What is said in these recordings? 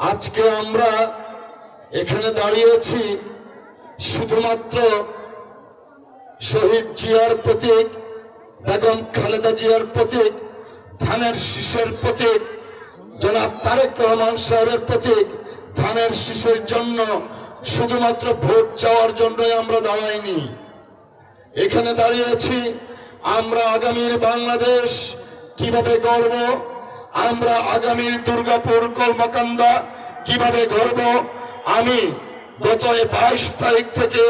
আজকে আমরা এখানে দাঁড়িয়েছি শুধুমাত্র শহীদ জিয়ার প্রতীক, বেগম খালেদা জিয়ার প্রতীক, ধানের শীষের প্রতীক, জনাব তারেক রহমান সাহেবের প্রতীক ধানের শীষের জন্য শুধুমাত্র ভোট চাওয়ার জন্যই আমরা দাঁড়াইনি। এখানে দাঁড়িয়েছি আমরা আগামীর বাংলাদেশ কিভাবে গড়ব, আমরা আগামীর দুর্গাপুর কলমাকান্দা কিভাবে গড়ব। আমি গত 22 তারিখ থেকে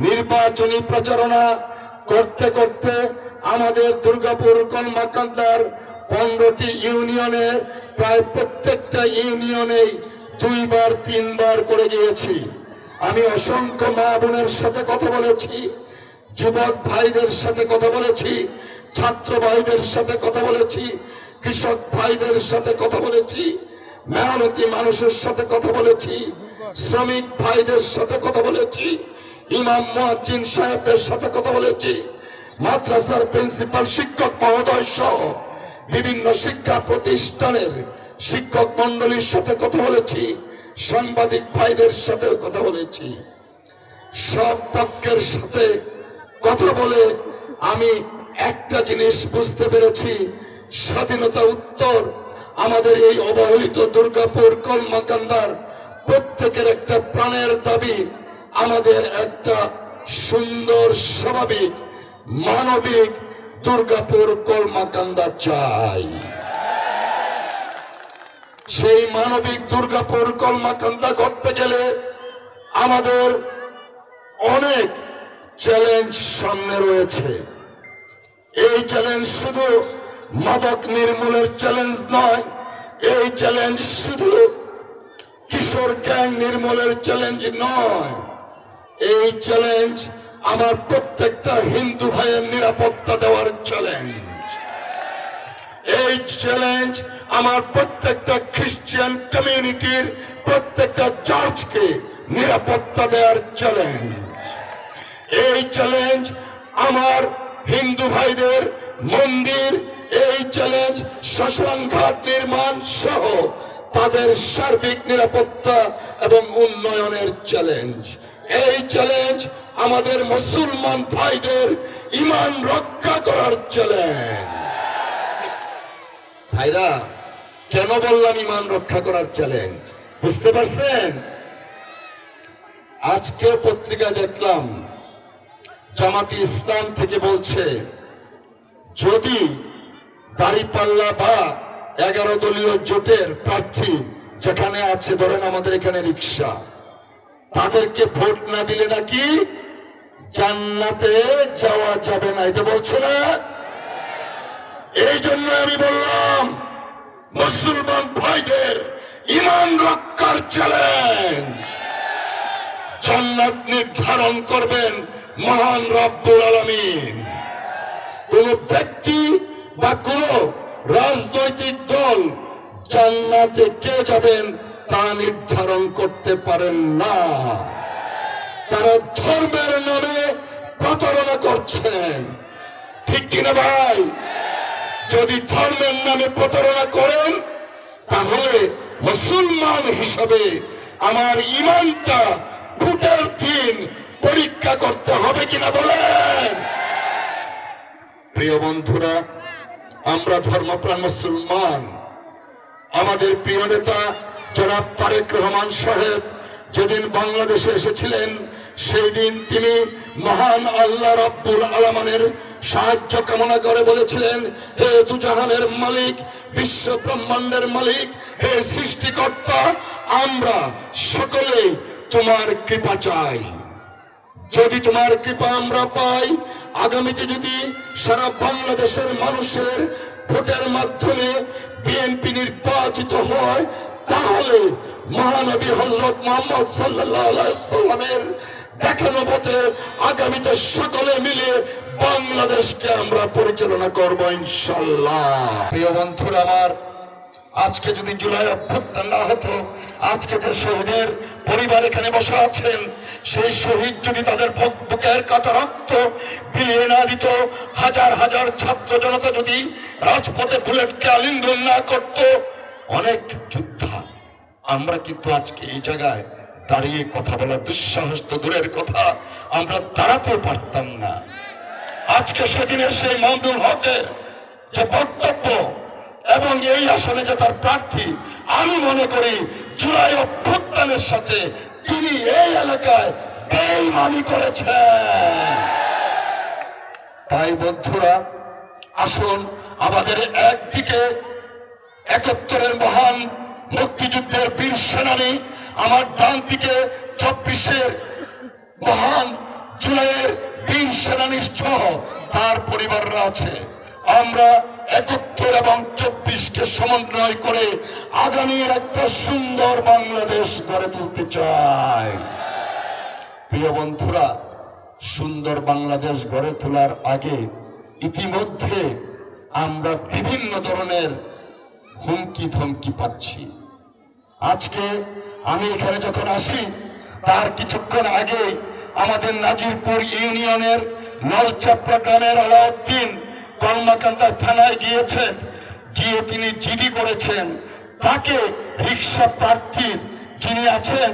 নির্বাচনী প্রচারণা করতে করতে আমাদের দুর্গাপুর কলমাকান্দার 15টি ইউনিয়নে প্রায় প্রত্যেকটা ইউনিয়নেই 2 বার 3 বার করে গিয়েছি। আমি অসংখ্য মা বোনের সাথে কথা বলেছি, যুবক ভাইদের সাথে কথা বলেছি, ছাত্র ভাইদের সাথে কথা বলেছি, কৃষক ভাইদের সাথে কথা বলেছি, মেহনতি মানুষের সাথে কথা বলেছি, শ্রমিক ভাইদের সাথে কথা বলেছি, ইমাম মুয়াজ্জিন সাহেবদের সাথে কথা বলেছি, মাদ্রাসার প্রিন্সিপাল শিক্ষক মহোদয় সহ বিভিন্ন শিক্ষা প্রতিষ্ঠানের শিক্ষক মন্ডলীর সাথে কথা বলেছি, সাংবাদিক ভাইদের সাথেও কথা বলেছি। সব পক্ষের সাথে কথা বলে আমি একটা জিনিস বুঝতে পেরেছি, স্বাধীনতা উত্তর আমাদের এই অবহেলিত দুর্গাপুর কলমাকান্দার প্রত্যেকের একটা প্রাণের দাবি, আমাদের একটা সুন্দর স্বাভাবিক মানবিক দুর্গাপুর কলমাকান্দা চাই। সেই মানবিক দুর্গাপুর কলমাকান্দা করতে গেলে আমাদের অনেক চ্যালেঞ্জ সামনে রয়েছে। এই চ্যালেঞ্জ শুধু মাদক নির্মূলের চ্যালেঞ্জ নয়, এই চ্যালেঞ্জ শুধু কিশোর গ্যাং নির্মূলের চ্যালেঞ্জ নয়, এই চ্যালেঞ্জ আমার প্রত্যেকটা হিন্দু ভাইয়ের নিরাপত্তা দেওয়ার চ্যালেঞ্জ, এই চ্যালেঞ্জ আমার প্রত্যেকটা খ্রিস্টান কমিউনিটির প্রত্যেকটা চার্চকে নিরাপত্তা দেওয়ার চ্যালেঞ্জ, এই চ্যালেঞ্জ আমার হিন্দু ভাইদের মন্দির, এই চ্যালেঞ্জ শ্মশান ঘাট নির্মাণ সহ তাদের সার্বিক নিরাপত্তা এবং উন্নয়নের চ্যালেঞ্জ, এই চ্যালেঞ্জ আমাদের মুসলমান ভাইদের ঈমান রক্ষা করার চ্যালেঞ্জ। ভাইরা, কেন বললাম ঈমান রক্ষা করার চ্যালেঞ্জ বুঝতে পারছেন? আজকে পত্রিকা দেখলাম জামাতি ইসলাম থেকে বলছে যদি দাঁড়িপাল্লা বা 11 দলীয় জোটের প্রার্থী যেখানে আছে, ধরেন আমাদের এখানে রিক্সা, তাদেরকে ভোট না দিলে নাকি জান্নাতে যাওয়া যাবে না, এটা বলছে না? এই জন্য আমি বললাম মুসলমান ভাইদের ঈমান রক্ষার চ্যালেঞ্জ। জান্নাত নির্ধারণ করবেন মহান রব্বুল আলামিন। কোন ব্যক্তি বা কোন রাজনৈতিক দল জান্নাতে কে যাবেন তা নির্ধারণ করতে পারেন না। তারা ধর্মের নামে প্রতারণা করছেন, ঠিক কিনা ভাই? যদি ধর্মের নামে প্রতারণা করেন তাহলে মুসলমান হিসাবে আমার ঈমানটা ভোটের দিন পরীক্ষা করতে হবে কিনা বলেন? প্রিয় বন্ধুরা, আমরা ধর্মপ্রাণ মুসলমান। আমাদের প্রিয় নেতা জনাব তারেক রহমান সাহেব যেদিন বাংলাদেশে এসেছিলেন, সেই দিন তিনি মহান আল্লাহ রাব্বুল আলামিনের সাহায্য কামনা করে বলেছিলেন, হে দুজাহানের মালিক, বিশ্ব ব্রহ্মাণ্ডের মালিক, হে সৃষ্টিকর্তা, আমরা সকলে তোমার কৃপা চাই। যদি তোমার কৃপা আমরা পাই, আগামীতে যদি সারা বাংলাদেশের মানুষের ভোটের মাধ্যমে বিএনপি নির্বাচিত হয়, তাহলে মহানবী হযরত মুহাম্মদ সাল্লাল্লাহু আলাইহি ওয়াসাল্লামের দেখানো পথে আগামীতে সকলে মিলে বাংলাদেশকে আমরা পরিচালনা করব ইনশাআল্লাহ। প্রিয় বন্ধুরা আমার, আজকে যদি জুলাই অভ্যুত্থান না হতো, আজকে যে শহীদের পরিবার এখানে বসে আছেন, সেই শহীদ যদি তাদের বুকের কাটা রক্ত বিলিয়ে না দিত, হাজার হাজার ছাত্র জনতা যদি রাজপথে বুলেটকে আলিঙ্গন না করত, অনেক যোদ্ধা আমরা কিন্তু আজকে এই জায়গায় দাঁড়িয়ে কথা বলার দুঃসাহস তো দূরের কথা, আমরা দাঁড়াতেও পারতাম না। আজকে সেদিনের সেই মামুনুল হকের যে বক্তব্য এবং এই আসনে যে তার প্রার্থী, আমি মনে করি জুলাই অভ্যুত্থানের সাথে তিনি এই এলাকায় বেঈমানি করেছেন। তাই বন্ধুরা, আসুন আমাদের একদিকে ৭১-এর মহান মুক্তিযুদ্ধের বীর সেনানী, আমার ডান দিকে ২৪-এর মহান জুলাইয়ের বীর সেনানী সহ তার পরিবাররা আছে। আমরা ৭১ এবং ২৪কে সমন্বয় করে আগামীর একটা সুন্দর বাংলাদেশ গড়ে তুলতে চাই। প্রিয় বন্ধুরা, সুন্দর বাংলাদেশ গড়ে তোলার আগে ইতিমধ্যে আমরা বিভিন্ন ধরনের হুমকি ধমকি পাচ্ছি। আজকে আমি এখানে যখন আসি তার কিছুক্ষণ আগে আমাদের নাজিরপুর ইউনিয়নের নলচাপড়া গ্রামের আলাউদ্দিন কলমাকান্দা থানায় গিয়েছেন, গিয়ে তিনি জিডি করেছেন। তাকে রিক্সা প্রার্থীর যিনি আছেন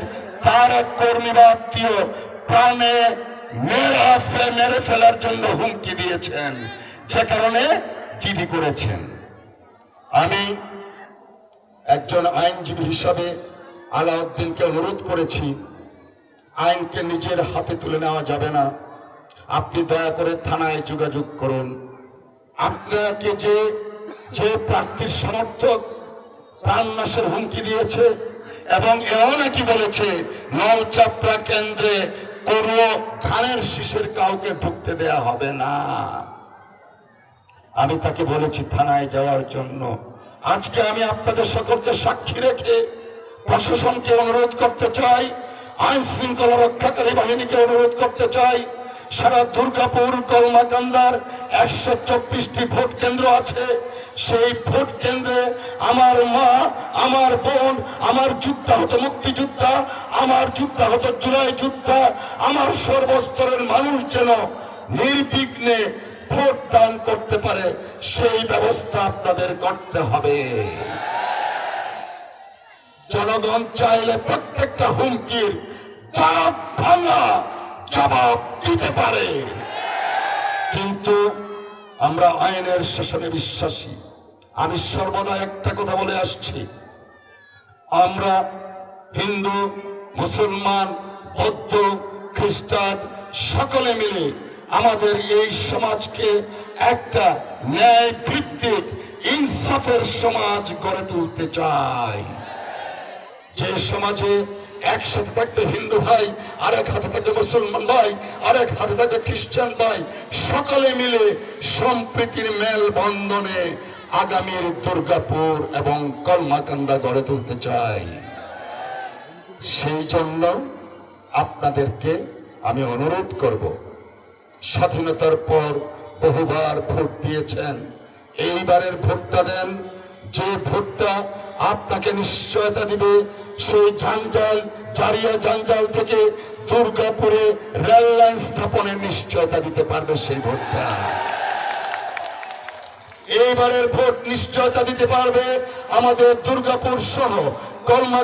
তার এক কর্মী বা আত্মীয় প্রাণে মেরে ফেলার জন্য হুমকি দিয়েছেন, যে কারণে জিডি করেছেন। আমি একজন আইনজীবী হিসাবে আলাউদ্দিনকে অনুরোধ করেছি, আইনকে নিজের হাতে তুলে নেওয়া যাবে না, আপনি দয়া করে থানায় যোগাযোগ করুন। আপনাকে যে প্রার্থীর সমর্থক প্রাণনাশের হুমকি দিয়েছে এবং এও নাকি বলেছে নলচাপড়া কেন্দ্রে কোনো ধানের শীষের কাউকে ঢুকতে দেয়া হবে না, আমি তাকে বলেছি থানায় যাওয়ার জন্য। আজকে আমি আপনাদের সকলকে সাক্ষী রেখে প্রশাসনকে অনুরোধ করতে চাই, আইন শৃঙ্খলা রক্ষাকারী বাহিনীকে অনুরোধ করতে চাই, সারা দুর্গাপুর কলমাকান্দার ১২৪টি ভোট কেন্দ্র আছে, সেই ভোট কেন্দ্রে আমার মা, আমার বোন, আমার যুদ্ধাহত মুক্তিযোদ্ধা, আমার যুদ্ধাহত জুলাই যোদ্ধা, আমার সর্বস্তরের মানুষ যেন নির্বিঘ্নে ভোট দান করতে পারে, সেই ব্যবস্থা আপনাদের করতে হবে। জনগণ চাইলে প্রত্যেকটা হুমকির দাঁত ভাঙা জবাব দিতে পারে, কিন্তু আমরা আইনের শাসনে বিশ্বাসী। আমি সর্বদা একটা কথা বলে আসছি, আমরা হিন্দু, মুসলমান, বৌদ্ধ, খ্রিস্টান সকলে মিলে আমাদের এই সমাজকে একটা ন্যায় ভিত্তিক ইনসাফের সমাজ গড়ে তুলতে চাই, যে সমাজে একসাথে থাকবে হিন্দু ভাই, আরেক হাতে থাকবে মুসলমান ভাই, আরেক হাতে থাকবে খ্রিস্টান ভাই, সকলে মিলে সম্প্রীতির মেল বন্ধনে আগামীর দুর্গাপুর এবং কলমাকান্দা গড়ে তুলতে চাই। সেই জন্য আপনাদেরকে আমি অনুরোধ করব, স্বাধীনতার পর বহুবার ভোট দিয়েছেন, এইবারের ভোটটা দেন, যে ভোটটা আপনাকে নিশ্চয়তা দিবে সেই জঞ্জাল, জারিয়া জঞ্জাল থেকে দুর্গাপুরে রেল লাইন স্থাপনের নিশ্চয়তা দিতে পারবে সেই ভোটটা। এইবারের ভোট নিশ্চয়তা দিতে পারবে আমাদের দুর্গাপুর সহ কলমা